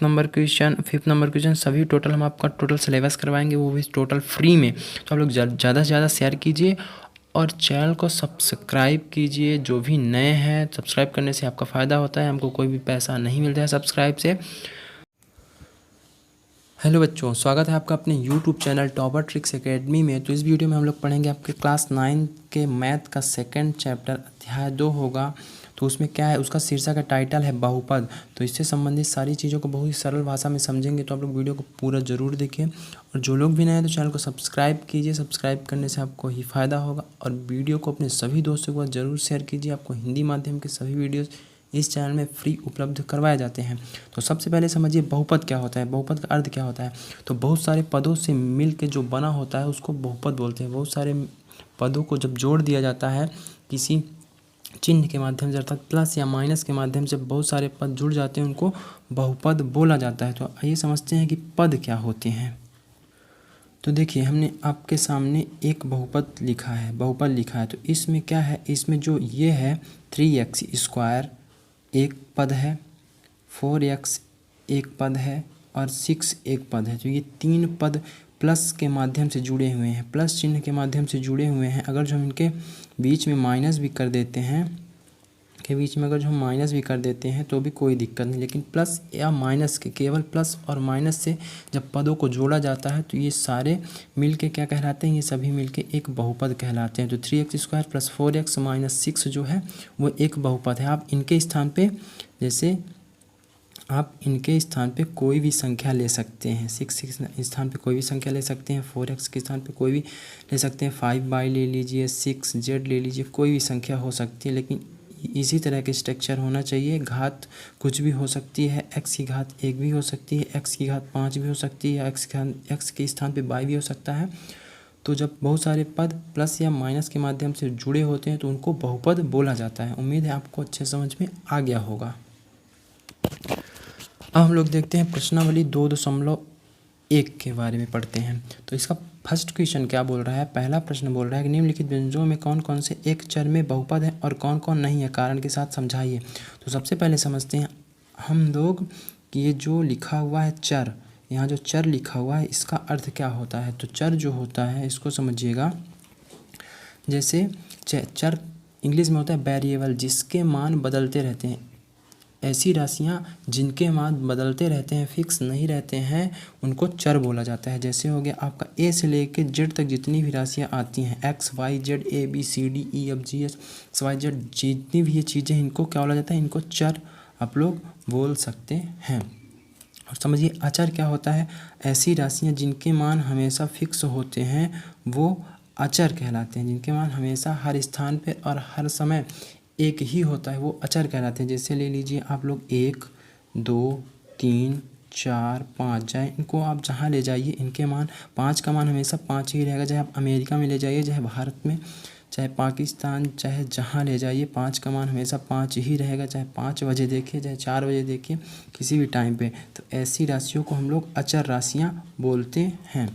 Fifth number question सभी total हम आपका टोटल सिलेबस करवाएंगे, वो भी टोटल फ्री में। तो आप लोग ज़्यादा से ज़्यादा शेयर कीजिए और चैनल को सब्सक्राइब कीजिए। जो भी नए हैं, सब्सक्राइब करने से आपका फ़ायदा होता है, हमको कोई भी पैसा नहीं मिलता है सब्सक्राइब से। हेलो बच्चों, स्वागत है आपका अपने YouTube channel topper tricks academy में। तो इस वीडियो में हम लोग पढ़ेंगे आपके क्लास 9 के मैथ का सेकंड चैप्टर अध्याय 2 होगा। तो उसमें क्या है, उसका शीर्षक का टाइटल है बहुपद। तो इससे संबंधित सारी चीज़ों को बहुत ही सरल भाषा में समझेंगे। तो आप लोग वीडियो को पूरा ज़रूर देखिए और जो लोग भी नए हैं तो चैनल को सब्सक्राइब कीजिए। सब्सक्राइब करने से आपको ही फ़ायदा होगा और वीडियो को अपने सभी दोस्तों को ज़रूर शेयर कीजिए। आपको हिंदी माध्यम के सभी वीडियोज़ इस चैनल में फ्री उपलब्ध करवाए जाते हैं। तो सबसे पहले समझिए बहुपद क्या होता है, बहुपद का अर्थ क्या होता है। तो बहुत सारे पदों से मिल के जो बना होता है उसको बहुपद बोलते हैं। बहुत सारे पदों को जब जोड़ दिया जाता है किसी चिन्ह के माध्यम से, अर्थात प्लस या माइनस के माध्यम से बहुत सारे पद जुड़ जाते हैं, उनको बहुपद बोला जाता है। तो आइए समझते हैं कि पद क्या होते हैं। तो देखिए, हमने आपके सामने एक बहुपद लिखा है, बहुपद लिखा है। तो इसमें क्या है, इसमें जो ये है 3x² एक पद है, 4x एक पद है और 6 एक पद है। तो ये तीन पद प्लस के माध्यम से जुड़े हुए हैं, प्लस चिन्ह के माध्यम से जुड़े हुए हैं। अगर जो हम इनके बीच में माइनस भी कर देते हैं, के बीच में अगर जो हम माइनस भी कर देते हैं तो भी कोई दिक्कत नहीं, लेकिन प्लस या माइनस के, केवल प्लस और माइनस से जब पदों को जोड़ा जाता है तो ये सारे मिल के क्या कहलाते हैं, ये सभी मिल के एक बहुपद कहलाते हैं। तो 3x² + 4x - 6 जो है वो एक बहुपद है। आप इनके स्थान पे, जैसे आप इनके स्थान पे कोई भी संख्या ले सकते हैं। 6 के स्थान पे कोई भी संख्या ले सकते हैं, 4x के स्थान पे कोई भी ले सकते हैं, 5y ले लीजिए, 6z ले लीजिए, कोई भी संख्या हो सकती है। लेकिन इसी तरह के स्ट्रक्चर होना चाहिए। घात कुछ भी हो सकती है, x की घात 1 भी हो सकती है, x की घात 5 भी हो सकती है, x के स्थान पे y भी हो सकता है। तो जब बहुत सारे पद प्लस या माइनस के माध्यम से जुड़े होते हैं तो उनको बहुपद बोला जाता है। उम्मीद है आपको अच्छे समझ में आ गया होगा। अब हम लोग देखते हैं प्रश्नावली 2.1 के बारे में पढ़ते हैं। तो इसका फर्स्ट क्वेश्चन क्या बोल रहा है, पहला प्रश्न बोल रहा है कि निम्नलिखित व्यंजनों में कौन कौन से एक चर में बहुपद है और कौन कौन नहीं है, कारण के साथ समझाइए। तो सबसे पहले समझते हैं हम लोग कि ये जो लिखा हुआ है चर, यहाँ जो चर लिखा हुआ है इसका अर्थ क्या होता है। तो चर जो होता है इसको समझिएगा, जैसे चर इंग्लिश में होता है वेरिएबल, जिसके मान बदलते रहते हैं। ऐसी राशियाँ जिनके मान बदलते रहते हैं, फिक्स नहीं रहते हैं, उनको चर बोला जाता है। जैसे हो गया आपका ए से लेके जेड तक जितनी भी राशियाँ आती हैं, x y z a b c d e f g h y z, जितनी भी ये चीज़ें, इनको क्या बोला जाता है, इनको चर आप लोग बोल सकते हैं। और समझिए अचर क्या होता है, ऐसी राशियाँ जिनके मान हमेशा फिक्स होते हैं वो अचर कहलाते हैं। जिनके मान हमेशा हर स्थान पे और हर समय एक ही होता है वो अचर कहलाते हैं। जैसे ले लीजिए आप लोग 1 2 3 4 5, चाहे इनको आप जहाँ ले जाइए इनके मान, 5 का मान हमेशा 5 ही रहेगा। चाहे आप अमेरिका में ले जाइए, चाहे भारत में, चाहे पाकिस्तान, चाहे जहाँ ले जाइए 5 का मान हमेशा 5 ही रहेगा। चाहे 5 बजे देखिए, चाहे 4 बजे देखिए, किसी भी टाइम पे। तो ऐसी राशियों को हम लोग अचर राशियाँ बोलते हैं।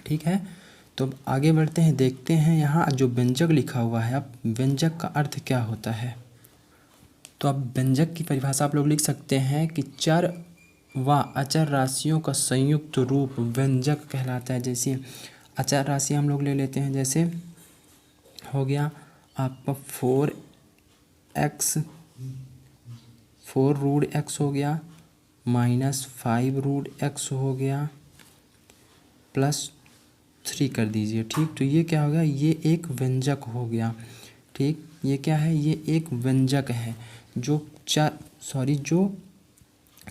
ठीक है, तो अब आगे बढ़ते हैं, देखते हैं यहाँ जो व्यंजक लिखा हुआ है। अब व्यंजक का अर्थ क्या होता है। तो अब व्यंजक की परिभाषा आप लोग लिख सकते हैं कि चर व अचर राशियों का संयुक्त रूप व्यंजक कहलाता है। जैसे अचर राशि हम लोग ले लेते हैं, जैसे हो गया आपका 4x 4√x हो गया, -5√x हो गया, +3 कर दीजिए। ठीक, तो ये क्या हो गया, ये एक व्यंजक हो गया। ठीक, ये क्या है, ये एक व्यंजक है जो जो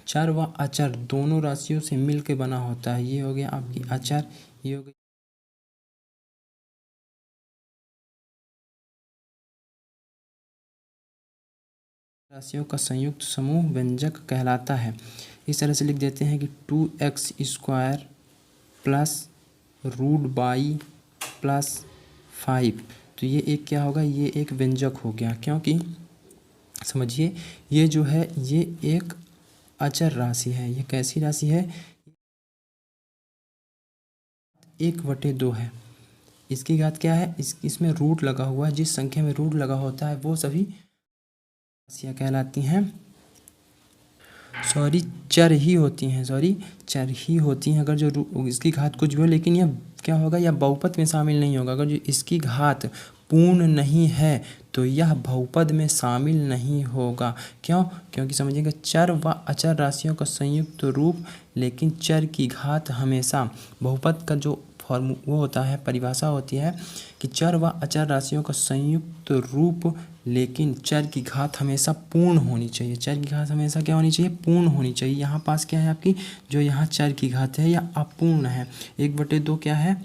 चर व अचर दोनों राशियों से मिल के बना होता है। ये हो गया आपकी अचर, ये हो गया राशियों का संयुक्त समूह व्यंजक कहलाता है। इस तरह से लिख देते हैं कि 2x² + √y + 5। तो ये एक क्या होगा, ये एक व्यंजक हो गया। क्योंकि समझिए ये जो है ये एक अचर राशि है। ये कैसी राशि है, 1/2 है। इसकी घात क्या है, इसमें रूट लगा हुआ है। जिस संख्या में रूट लगा होता है वो सभी राशियाँ कहलाती हैं। सॉरी चर ही होती हैं, सॉरी चर ही होती हैं अगर जो इसकी घात कुछ भी हो, लेकिन यह क्या होगा, यह बहुपद में शामिल नहीं होगा। अगर जो इसकी घात पूर्ण नहीं है तो यह बहुपद में शामिल नहीं होगा। क्यों? क्योंकि समझिएगा चर व अचर राशियों का संयुक्त रूप, लेकिन चर की घात हमेशा बहुपद का जो वो होता है, परिभाषा होती है कि चर व अचर राशियों का संयुक्त रूप, लेकिन चर की घात हमेशा पूर्ण होनी चाहिए। चर की घात हमेशा क्या होनी चाहिए? पूर्ण होनी चाहिए। यहाँ पास क्या है आपकी, जो यहाँ चर की घात है यह अपूर्ण है। 1/2 क्या है?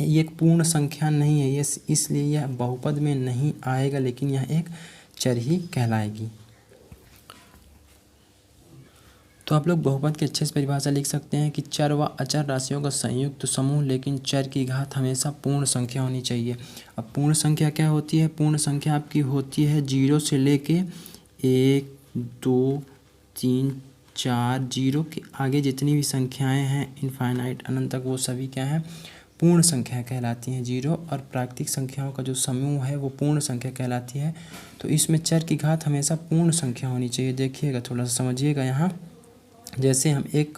ये एक पूर्ण संख्या नहीं है, ये इसलिए यह बहुपद में नहीं आएगा, लेकिन यह एक चर ही कहलाएगी। तो आप लोग बहुपद की अच्छे से परिभाषा लिख सकते हैं कि चर व अचर राशियों का संयुक्त समूह, लेकिन चर की घात हमेशा पूर्ण संख्या होनी चाहिए। अब पूर्ण संख्या क्या होती है? पूर्ण संख्या आपकी होती है 0 से लेके 1 2 3 4, 0 के आगे जितनी भी संख्याएं हैं इनफाइनाइट अनंत तक, वो सभी क्या है? पूर्ण संख्या कहलाती हैं। 0 और प्राकृतिक संख्याओं का जो समूह है वो पूर्ण संख्या कहलाती है। तो इसमें चर की घात हमेशा पूर्ण संख्या होनी चाहिए। देखिएगा, थोड़ा सा समझिएगा। यहाँ जैसे हम एक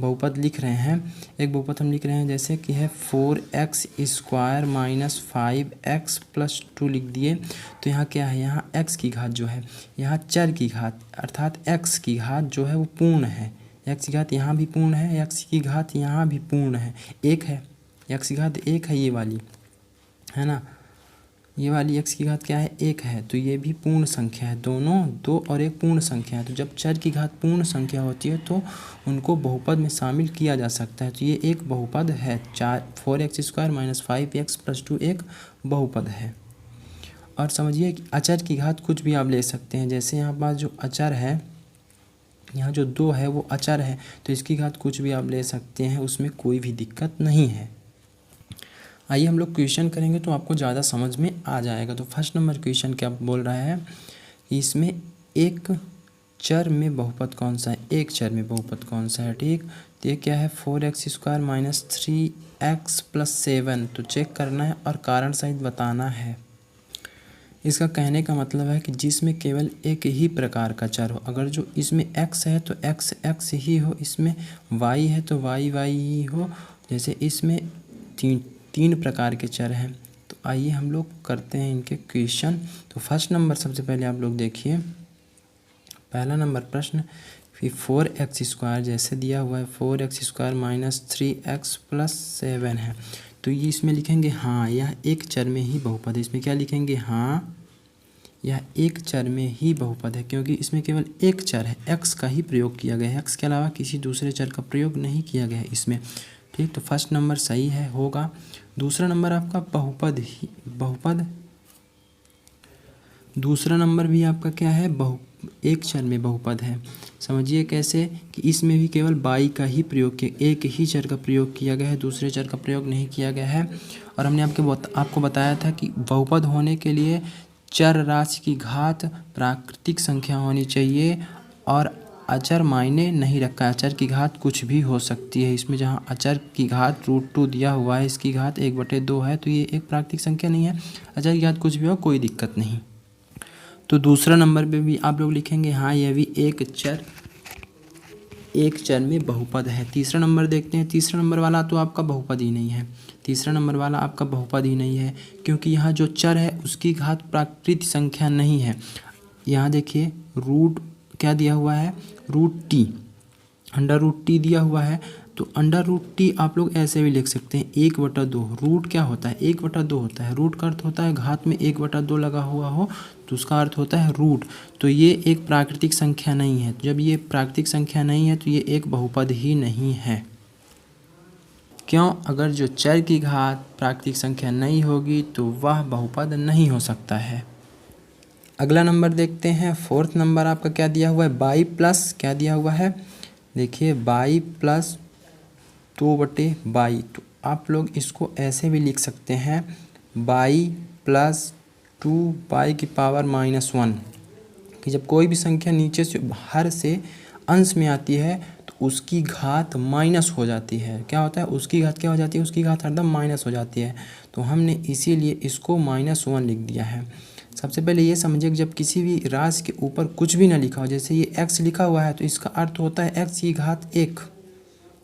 बहुपद लिख रहे हैं, एक बहुपद हम लिख रहे हैं जैसे कि है 4x² - 5x + 2 लिख दिए। तो यहाँ क्या है? यहाँ x की घात जो है, यहाँ चर की घात अर्थात x की घात जो है वो पूर्ण है। x की घात यहाँ भी पूर्ण है, x की घात यहाँ भी पूर्ण है, 1 है। x की घात 1 है, ये वाली है ना, ये वाली x की घात क्या है? 1 है। तो ये भी पूर्ण संख्या है, दोनों 2 और 1 पूर्ण संख्या है। तो जब चर की घात पूर्ण संख्या होती है तो उनको बहुपद में शामिल किया जा सकता है। तो ये एक बहुपद है। 4x² - 5x + 2 एक बहुपद है। और समझिए कि अचर की घात कुछ भी आप ले सकते हैं। जैसे यहाँ पास जो अचर है, यहाँ जो 2 है वो अचर है, तो इसकी घात कुछ भी आप ले सकते हैं, उसमें कोई भी दिक्कत नहीं है। आइए हम लोग क्वेश्चन करेंगे तो आपको ज़्यादा समझ में आ जाएगा। तो फर्स्ट नंबर क्वेश्चन क्या बोल रहा है कि इसमें एक चर में बहुपद कौन सा है? एक चर में बहुपद कौन सा है? ठीक, तो ये क्या है? 4x² - 3x + 7। तो चेक करना है और कारण सहित बताना है। इसका कहने का मतलब है कि जिसमें केवल एक ही प्रकार का चर हो। अगर जो इसमें x है तो x x ही हो, इसमें y है तो y y ही हो। जैसे इसमें तीन प्रकार के चर हैं। तो आइए हम लोग करते हैं इनके क्वेश्चन। तो फर्स्ट नंबर सबसे पहले आप लोग देखिए, पहला नंबर प्रश्न, फिर 4x² जैसे दिया हुआ है 4x² - 3x + 7 है। तो ये इसमें लिखेंगे हाँ यह एक चर में ही बहुपद है। इसमें क्या लिखेंगे? हाँ यह एक चर में ही बहुपद है, क्योंकि इसमें केवल एक चर है, x का ही प्रयोग किया गया है, x के अलावा किसी दूसरे चर का प्रयोग नहीं किया गया है इसमें। ठीक, तो फर्स्ट नंबर सही है, होगा। दूसरा नंबर आपका बहुपद, दूसरा नंबर भी आपका क्या है? एक चर में बहुपद है। समझिए कैसे कि इसमें भी केवल बाई का ही प्रयोग किया, एक ही चर का प्रयोग किया गया है, दूसरे चर का प्रयोग नहीं किया गया है। और हमने आपको बताया था कि बहुपद होने के लिए चर राशि की घात प्राकृतिक संख्या होनी चाहिए और अचर मायने नहीं रखा है। अचर की घात कुछ भी हो सकती है। इसमें जहाँ अचर की घात √2 दिया हुआ है, इसकी घात 1/2 है, तो ये एक प्राकृतिक संख्या नहीं है। अचर की घात कुछ भी हो, कोई दिक्कत नहीं। तो दूसरा नंबर पे भी आप लोग लिखेंगे हाँ यह भी एक चर में बहुपद है। तीसरा नंबर देखते हैं। तीसरा नंबर वाला तो आपका बहुपद ही नहीं है, तीसरा नंबर वाला आपका बहुपद ही नहीं है, क्योंकि यहाँ जो चर है उसकी घात प्राकृतिक संख्या नहीं है। यहाँ देखिए रूट क्या दिया हुआ है? √t, √t दिया हुआ है। तो √t आप लोग ऐसे भी लिख सकते हैं 1/2। रूट क्या होता है? 1/2 होता है। रूट का अर्थ होता है घात में 1/2 लगा हुआ हो, तो उसका अर्थ होता है रूट। तो ये एक प्राकृतिक संख्या नहीं है। जब ये प्राकृतिक संख्या नहीं है तो ये एक बहुपद ही नहीं है। क्यों? अगर जो चर की घात प्राकृतिक संख्या नहीं होगी तो वह बहुपद नहीं हो सकता है। अगला नंबर देखते हैं। फोर्थ नंबर आपका क्या दिया हुआ है? बाई प्लस क्या दिया हुआ है? देखिए बाई + 2/22। तो आप लोग इसको ऐसे भी लिख सकते हैं बाई + 2/⁻⁻1, कि जब कोई भी संख्या नीचे से बाहर से अंश में आती है तो उसकी घात माइनस हो जाती है। क्या होता है? उसकी घात क्या हो जाती है? उसकी घात हरदम माइनस हो जाती है। तो हमने इसीलिए इसको -1 लिख दिया है। सबसे पहले ये समझिए कि जब किसी भी राशि के ऊपर कुछ भी ना लिखा हो, जैसे ये x लिखा हुआ है तो इसका अर्थ होता है x की घात 1,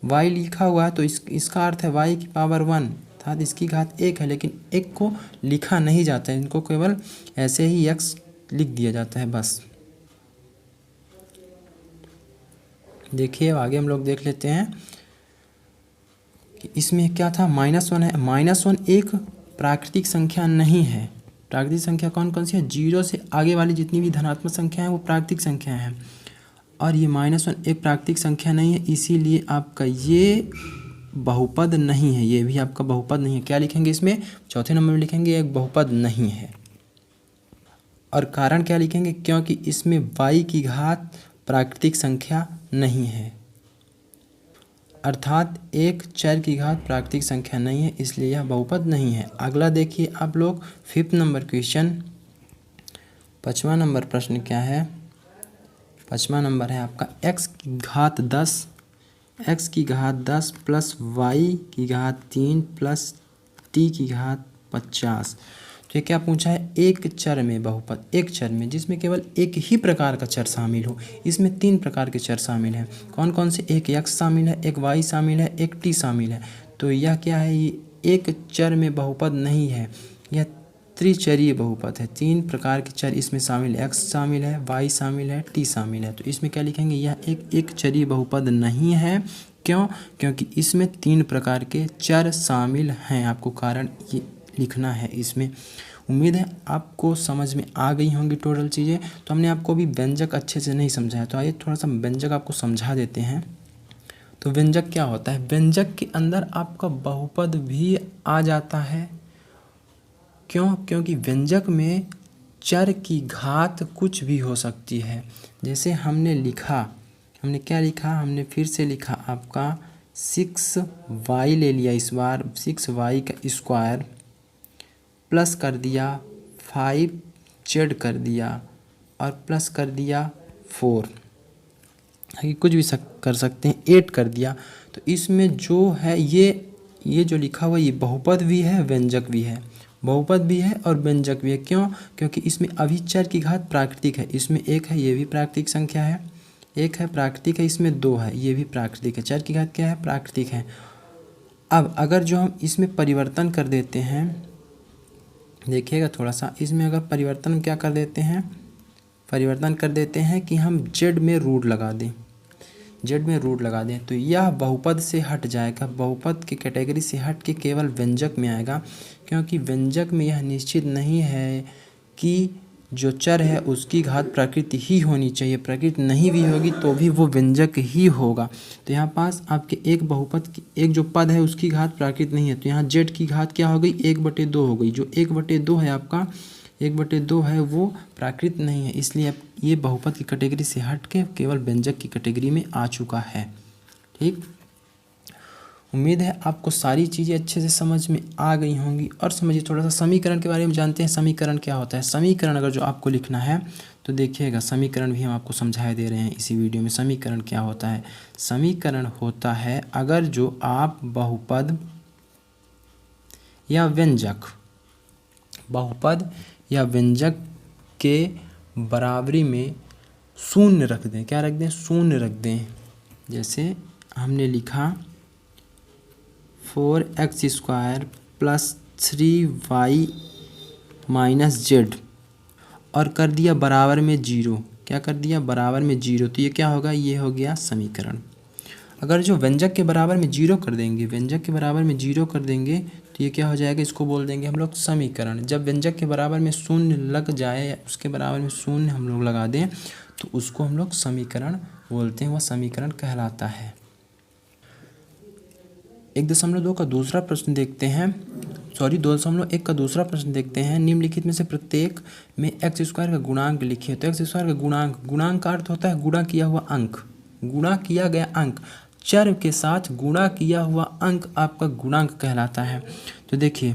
y लिखा हुआ है तो इसका अर्थ है y की पावर 1 अर्थात इसकी घात 1 है, लेकिन 1 को लिखा नहीं जाता है, इनको केवल ऐसे ही x लिख दिया जाता है बस। देखिए आगे हम लोग देख लेते हैं कि इसमें क्या था, -1 है। -1 एक प्राकृतिक संख्या नहीं है। प्राकृतिक संख्या कौन कौन सी है? 0 से आगे वाली जितनी भी धनात्मक संख्या है वो प्राकृतिक संख्या है, और ये -1 एक प्राकृतिक संख्या नहीं है, इसीलिए आपका ये बहुपद नहीं है, ये भी आपका बहुपद नहीं है। क्या लिखेंगे इसमें? चौथे नंबर में लिखेंगे एक बहुपद नहीं है। और कारण क्या लिखेंगे? क्योंकि इसमें y की घात प्राकृतिक संख्या नहीं है, अर्थात एक चर की घात प्राकृतिक संख्या नहीं है, इसलिए यह बहुपद नहीं है। अगला देखिए आप लोग 5 नंबर क्वेश्चन, 5वां नंबर प्रश्न क्या है? 5वां नंबर है आपका x की घात 10 प्लस y की घात 3 प्लस t की घात 50। तो ये क्या पूछा है? एक चर में बहुपद, एक चर में जिसमें केवल एक ही प्रकार का चर शामिल हो। इसमें 3 प्रकार के चर शामिल हैं। कौन कौन से? एक x शामिल है, एक y शामिल है, एक t शामिल है। तो यह क्या है? ये एक चर में बहुपद नहीं है, यह त्रिचरीय बहुपद है। 3 प्रकार के चर इसमें शामिल है, x शामिल है, y शामिल है, t शामिल है। तो इसमें क्या लिखेंगे? यह एक चरीय बहुपद नहीं है। क्यों? क्योंकि इसमें 3 प्रकार के चर शामिल हैं। आपको कारण ये लिखना है इसमें। उम्मीद है आपको समझ में आ गई होंगी टोटल चीज़ें। तो हमने आपको अभी व्यंजक अच्छे से नहीं समझाया, तो आइए थोड़ा सा व्यंजक आपको समझा देते हैं। तो व्यंजक क्या होता है? व्यंजक के अंदर आपका बहुपद भी आ जाता है। क्यों? क्योंकि व्यंजक में चर की घात कुछ भी हो सकती है। जैसे हमने क्या लिखा? हमने फिर से लिखा आपका 6y ले लिया, इस बार 6y का स्क्वायर प्लस कर दिया 5z कर दिया और प्लस कर दिया 4, कुछ भी कर सकते हैं, 8 कर दिया। तो इसमें जो है ये जो लिखा हुआ ये बहुपद भी है, व्यंजक भी है। बहुपद भी है और व्यंजक भी है। क्यों? क्योंकि इसमें अभी चर की घात प्राकृतिक है। इसमें 1 है, ये भी प्राकृतिक संख्या है, 1 है प्राकृतिक है, इसमें 2 है, ये भी प्राकृतिक है। चर की घात क्या है? प्राकृतिक है। अब अगर जो हम इसमें परिवर्तन कर देते हैं, देखिएगा थोड़ा सा, इसमें अगर परिवर्तन क्या कर देते हैं? परिवर्तन कर देते हैं कि हम z में रूट लगा दें, तो यह बहुपद से हट जाएगा, बहुपद की कैटेगरी से हट के केवल व्यंजक में आएगा। क्योंकि व्यंजक में यह निश्चित नहीं है कि जो चर है उसकी घात प्रकृति ही होनी चाहिए, प्रकृति नहीं भी होगी तो भी वो व्यंजक ही होगा। तो यहाँ पास आपके एक बहुपद की एक जो पद है उसकी घात प्राकृत नहीं है, तो यहाँ z की घात क्या हो गई? 1/2 हो गई। जो 1/2 है आपका, 1/2 है वो प्राकृत नहीं है, इसलिए अब ये बहुपद की कैटेगरी से हट के केवल व्यंजक की कैटेगरी में आ चुका है। ठीक, उम्मीद है आपको सारी चीज़ें अच्छे से समझ में आ गई होंगी। और समझिए थोड़ा सा समीकरण के बारे में जानते हैं। समीकरण क्या होता है? समीकरण अगर जो आपको लिखना है तो देखिएगा, समीकरण भी हम आपको समझाए दे रहे हैं इसी वीडियो में। समीकरण क्या होता है? समीकरण होता है अगर जो आप बहुपद या व्यंजक, बहुपद या व्यंजक के बराबरी में शून्य रख दें। क्या रख दें? शून्य रख दें। जैसे हमने लिखा 4x² plus 3y minus z और कर दिया बराबर में 0। क्या कर दिया? बराबर में 0। तो ये क्या होगा? ये हो गया समीकरण। अगर जो व्यंजक के बराबर में 0 कर देंगे, व्यंजक के बराबर में 0 कर देंगे तो ये क्या हो जाएगा? इसको बोल देंगे हम लोग समीकरण। जब व्यंजक के बराबर में शून्य लग जाए या उसके बराबर में शून्य हम लोग लगा दें तो उसको हम लोग समीकरण बोलते हैं, वह समीकरण कहलाता है। 1.2 का दूसरा प्रश्न देखते हैं, 2.1 का दूसरा प्रश्न देखते हैं। निम्नलिखित में से प्रत्येक में x² का गुणांक लिखिए। तो x² का गुणांक का अर्थ होता है गुणा किया हुआ अंक, गुणा किया गया अंक। चर के साथ गुणा किया हुआ अंक आपका गुणांक कहलाता है। तो देखिए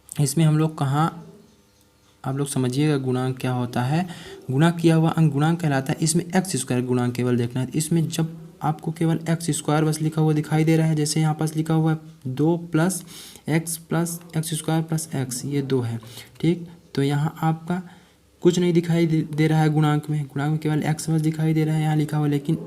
इसमें हम लोग कहाँ, आप लोग समझिएगा गुणांक क्या होता है। गुणा किया हुआ अंक गुणांक कहलाता है। इसमें x² गुणांक केवल देखना है। इसमें जब आपको केवल x² बस लिखा हुआ दिखाई दे रहा है, जैसे यहाँ पास लिखा हुआ है 2 + x + x² + x, ये 2 है। ठीक, तो यहाँ आपका कुछ नहीं दिखाई दे रहा है गुणांक में केवल x बस दिखाई दे रहा है यहाँ लिखा हुआ, लेकिन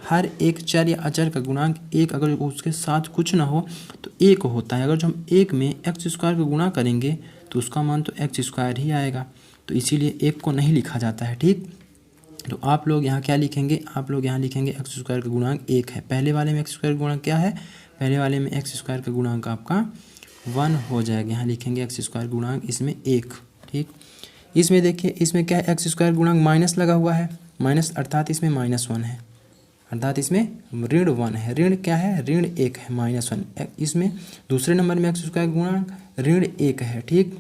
हर एक चर या अचर का गुणांक एक अगर उसके साथ कुछ ना हो तो एक होता है। अगर जो हम एक में एक्स स्क्वायर का गुणा करेंगे तो उसका मान तो एक्स स्क्वायर ही आएगा, तो इसीलिए एक को नहीं लिखा जाता है। ठीक, तो आप लोग यहाँ क्या लिखेंगे, आप लोग यहाँ लिखेंगे एक्स स्क्वायर का गुणांक एक है। पहले वाले में एक्स स्क्वायर का गुणांक क्या है, पहले वाले में एक्स स्क्वायर का गुणांक आपका 1 हो जाएगा। यहाँ लिखेंगे एक्स स्क्वायर गुणांक इसमें 1। ठीक, इसमें देखिए इसमें क्या है, एक्स स्क्वायर गुणांक माइनस लगा हुआ है, माइनस अर्थात इसमें -1 है, अर्थात इसमें ऋण 1 है। ऋण क्या है, ऋण 1 है, -1। इसमें दूसरे नंबर में एक्स स्क्वायर गुणांक ऋण 1 है। ठीक,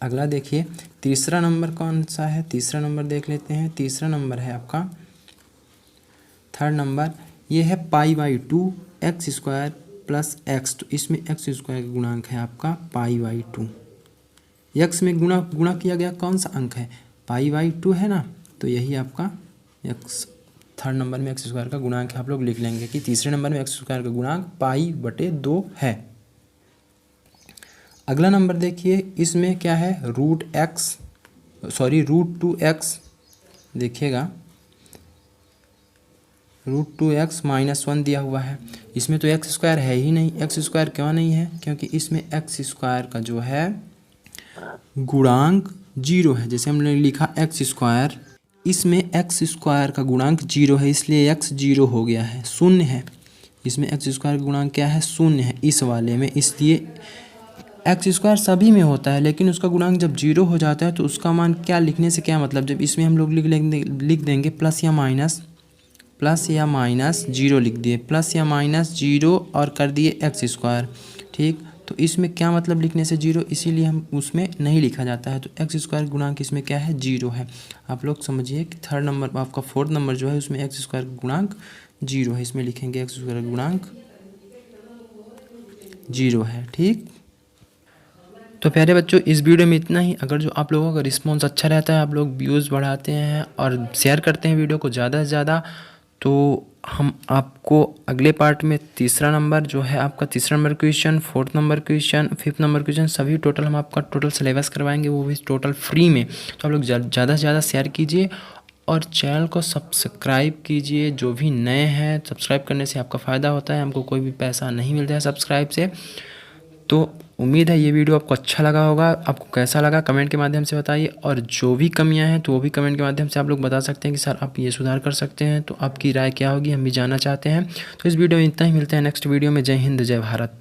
अगला देखिए तीसरा नंबर कौन सा है, तीसरा नंबर देख लेते हैं। तीसरा नंबर है आपका थर्ड नंबर, ये है π/2 एक्स स्क्वायर प्लस एक्स। तो इसमें एक्स स्क्वायर का गुणांक है आपका π/2। एक्स में गुणा किया गया कौन सा अंक है, π/2 है ना, तो यही आपका एक्स थर्ड नंबर में एक्स स्क्वायर का गुणांक है। आप लोग लिख लेंगे कि तीसरे नंबर में एक्स स्क्वायर का गुणांक π/2 है। अगला नंबर देखिए, इसमें क्या है, √2x देखिएगा, √2x -1 दिया हुआ है। इसमें तो एक्स स्क्वायर है ही नहीं। एक्स स्क्वायर क्यों नहीं है, क्योंकि इसमें एक्स स्क्वायर का जो है गुणांक 0 है। जैसे हमने लिखा एक्स स्क्वायर, इसमें एक्स स्क्वायर का गुणांक 0 है, इसलिए x 0 हो गया है, शून्य है। इसमें एक्स स्क्वायर का गुणांक क्या है, शून्य है इस वाले में, इसलिए एक्स स्क्वायर सभी में होता है, लेकिन उसका गुणांक जब 0 हो जाता है तो उसका मान क्या लिखने से क्या मतलब, जब इसमें हम लोग लिख देंगे प्लस या माइनस 0 लिख दिए, प्लस या माइनस 0 और कर दिए एक्स स्क्वायर। ठीक, तो इसमें क्या मतलब लिखने से 0, इसीलिए हम उसमें नहीं लिखा जाता है। तो एक्स स्क्वायर गुणांक इसमें क्या है, 0 है। आप लोग समझिए कि थर्ड नंबर आपका फोर्थ नंबर जो है उसमें एक्स स्क्वायर गुणांक 0 है, इसमें लिखेंगे एक्स स्क्वायर गुणांक 0 है। ठीक, तो प्यारे बच्चों इस वीडियो में इतना ही। अगर जो आप लोगों का रिस्पॉन्स अच्छा रहता है, आप लोग व्यूज़ बढ़ाते हैं और शेयर करते हैं वीडियो को ज़्यादा से ज़्यादा, तो हम आपको अगले पार्ट में तीसरा नंबर जो है आपका तीसरा number question, fourth number question, fifth number question सभी टोटल हम आपका टोटल सिलेबस करवाएंगे, वो भी टोटल फ्री में। तो आप लोग ज़्यादा से ज़्यादा शेयर कीजिए और चैनल को सब्सक्राइब कीजिए। जो भी नए हैं, सब्सक्राइब करने से आपका फ़ायदा होता है, हमको कोई भी पैसा नहीं मिलता है सब्सक्राइब से। तो उम्मीद है ये वीडियो आपको अच्छा लगा होगा। आपको कैसा लगा कमेंट के माध्यम से बताइए, और जो भी कमियां हैं तो वो भी कमेंट के माध्यम से आप लोग बता सकते हैं कि सर आप ये सुधार कर सकते हैं। तो आपकी राय क्या होगी हम भी जानना चाहते हैं। तो इस वीडियो में इतना ही, मिलते हैं नेक्स्ट वीडियो में। जय हिंद, जय भारत।